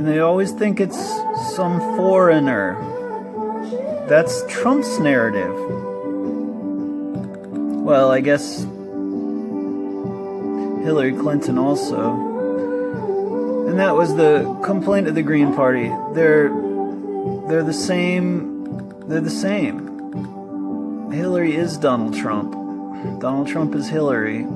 they always think it's some foreigner. That's Trump's narrative. Well, I guess Hillary Clinton also. And that was the complaint of the Green Party. They're the same. They're the same. Hillary is Donald Trump. Donald Trump is Hillary.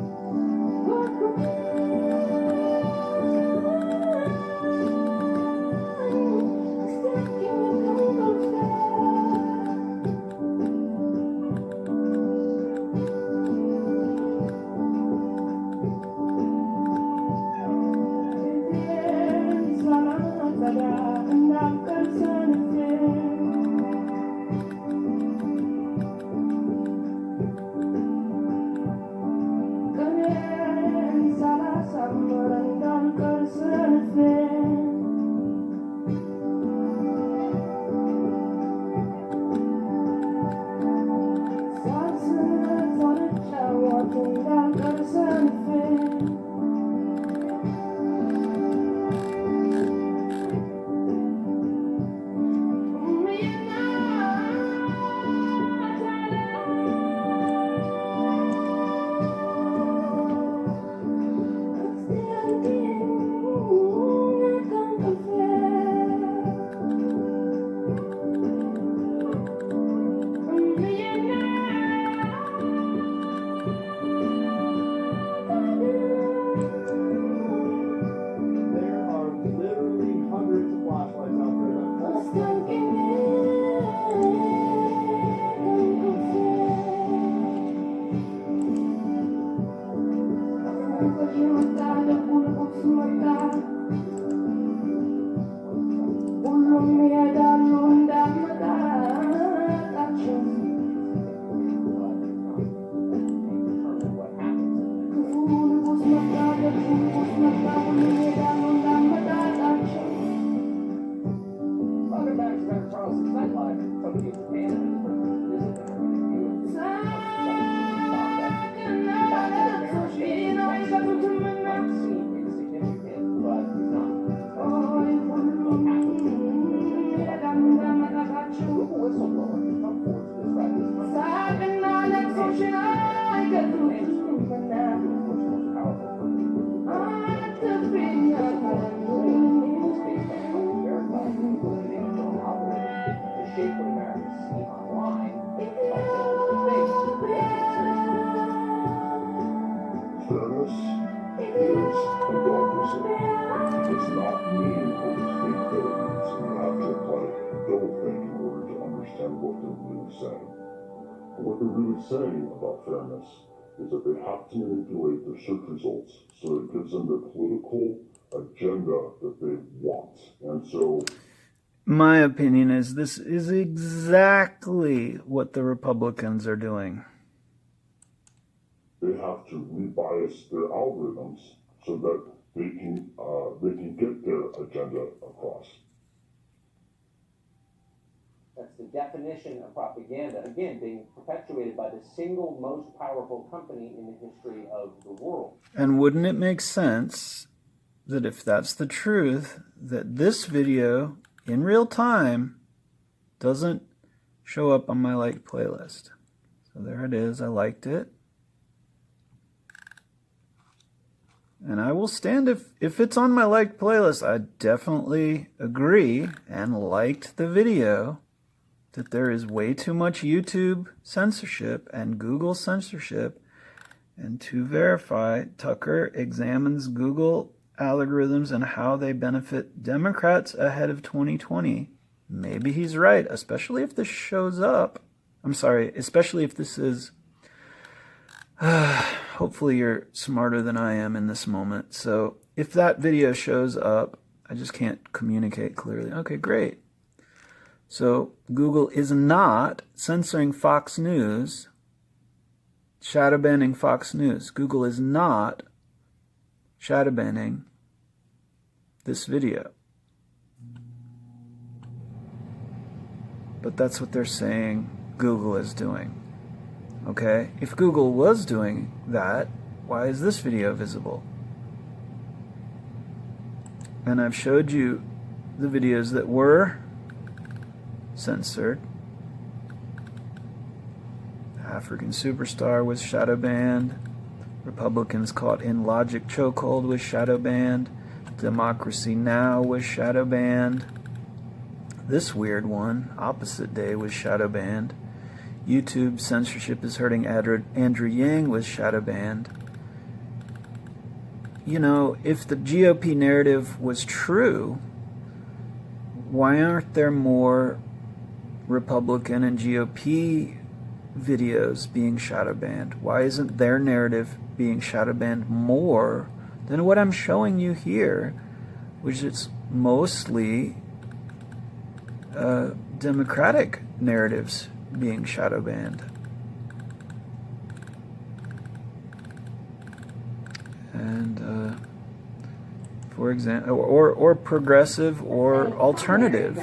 What they're really saying about fairness is that they have to manipulate their search results so it gives them the political agenda that they want. And so my opinion is this is exactly what the Republicans are doing. They have to rebias their algorithms so that they can get their agenda across. That's the definition of propaganda, again, being perpetuated by the single most powerful company in the history of the world. And wouldn't it make sense that if that's the truth, that this video in real time doesn't show up on my liked playlist? So there it is. I liked it. And I will stand if it's on my liked playlist. I definitely agree and liked the video that there is way too much YouTube censorship and Google censorship. And to verify, Tucker examines Google algorithms and how they benefit Democrats ahead of 2020. Maybe he's right, especially if this shows up. I'm sorry, especially if this is... hopefully you're smarter than I am in this moment. So if that video shows up, I just can't communicate clearly. Okay, great. So Google is not censoring Fox News, shadow banning Fox News. Google is not shadow banning this video. But that's what they're saying Google is doing. Okay? If Google was doing that, why is this video visible? And I've showed you the videos that were censored. African Superstar was shadow banned. Republicans Caught in Logic Chokehold was shadow banned. Democracy Now! Was shadow banned. This weird one, Opposite Day, was shadow banned. YouTube Censorship is Hurting Andrew Yang was shadow banned. You know, if the GOP narrative was true, why aren't there more Republican and GOP videos being shadow banned? Why isn't their narrative being shadow banned more than what I'm showing you here, which is mostly Democratic narratives being shadow banned? And for example, or progressive or alternative.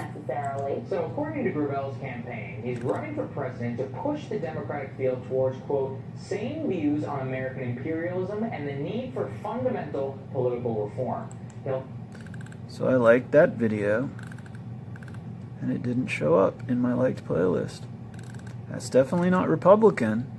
So according to Gravel's campaign, he's running for president to push the Democratic field towards, quote, sane views on American imperialism and the need for fundamental political reform. So I liked that video, and it didn't show up in my liked playlist. That's definitely not Republican.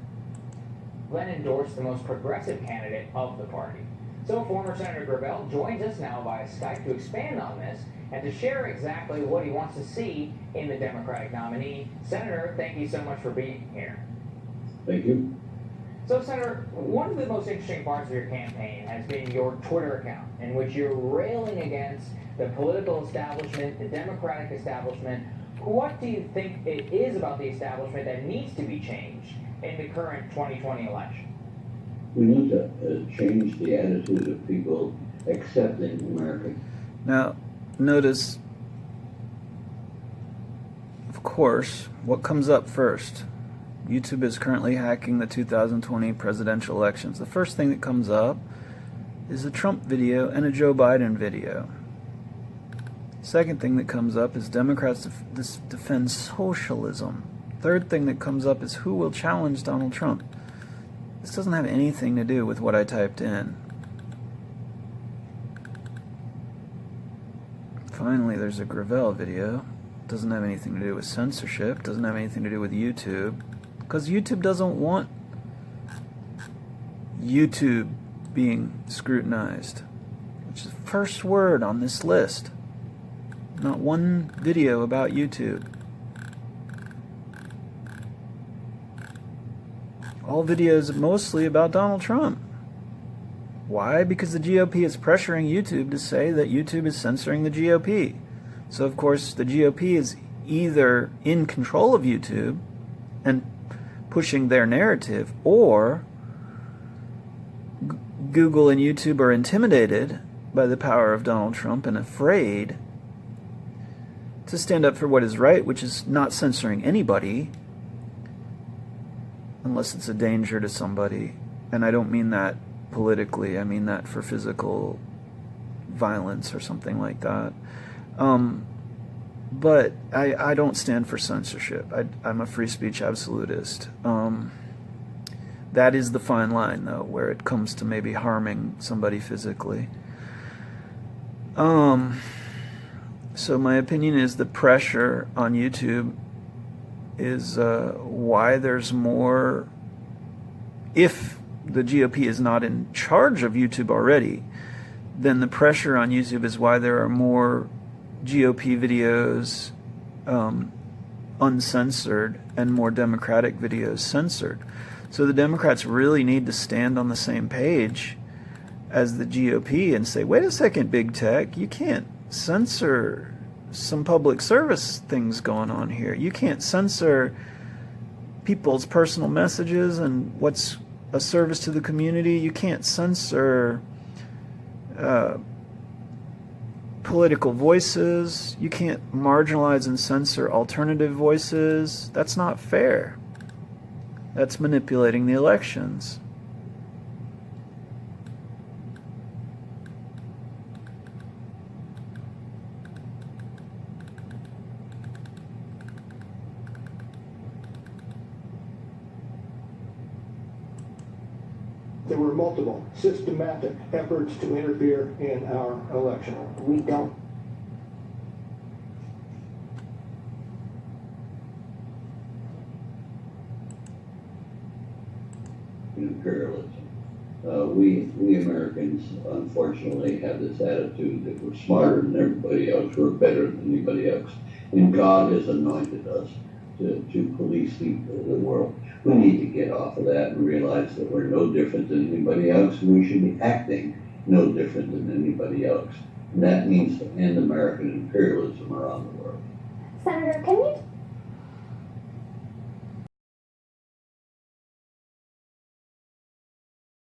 Then endorsed the most progressive candidate of the party. So former Senator Gravel joins us now via Skype to expand on this and to share exactly what he wants to see in the Democratic nominee. Senator, thank you so much for being here. Thank you. So, Senator, one of the most interesting parts of your campaign has been your Twitter account, in which you're railing against the political establishment, the Democratic establishment. What do you think it is about the establishment that needs to be changed in the current 2020 election? We need to change the attitude of people accepting America. Now, notice, of course, what comes up first. YouTube is currently hacking the 2020 presidential elections. The first thing that comes up is a Trump video and a Joe Biden video. Second thing that comes up is Democrats defend socialism. Third thing that comes up is who will challenge Donald Trump. This doesn't have anything to do with what I typed in. Finally, there's a Gravel video. Doesn't have anything to do with censorship. Doesn't have anything to do with YouTube. Because YouTube doesn't want YouTube being scrutinized, which is the first word on this list. Not one video about YouTube. All videos mostly about Donald Trump. Why? Because the GOP is pressuring YouTube to say that YouTube is censoring the GOP. So of course the GOP is either in control of YouTube and pushing their narrative, or Google and YouTube are intimidated by the power of Donald Trump and afraid to stand up for what is right, which is not censoring anybody unless it's a danger to somebody. And I don't mean that politically, I mean that for physical violence or something like that. But I don't stand for censorship. I'm a free speech absolutist. That is the fine line, though, where it comes to maybe harming somebody physically. So my opinion is the pressure on YouTube is why there's more. If the GOP is not in charge of YouTube already, then the pressure on YouTube is why there are more GOP videos uncensored and more Democratic videos censored. So the Democrats really need to stand on the same page as the GOP and say, wait a second, big tech, you can't censor some public service things going on here. You can't censor people's personal messages and what's a service to the community. You can't censor political voices. You can't marginalize and censor alternative voices. That's not fair. That's manipulating the elections. There were multiple systematic efforts to interfere in our election. We don't American imperialism. We Americans, unfortunately, have this attitude that we're smarter than everybody else, we're better than anybody else, and God has anointed us to police the world. We need to get off of that and realize that we're no different than anybody else, and we should be acting no different than anybody else. And that means to end American imperialism around the world. Senator, can you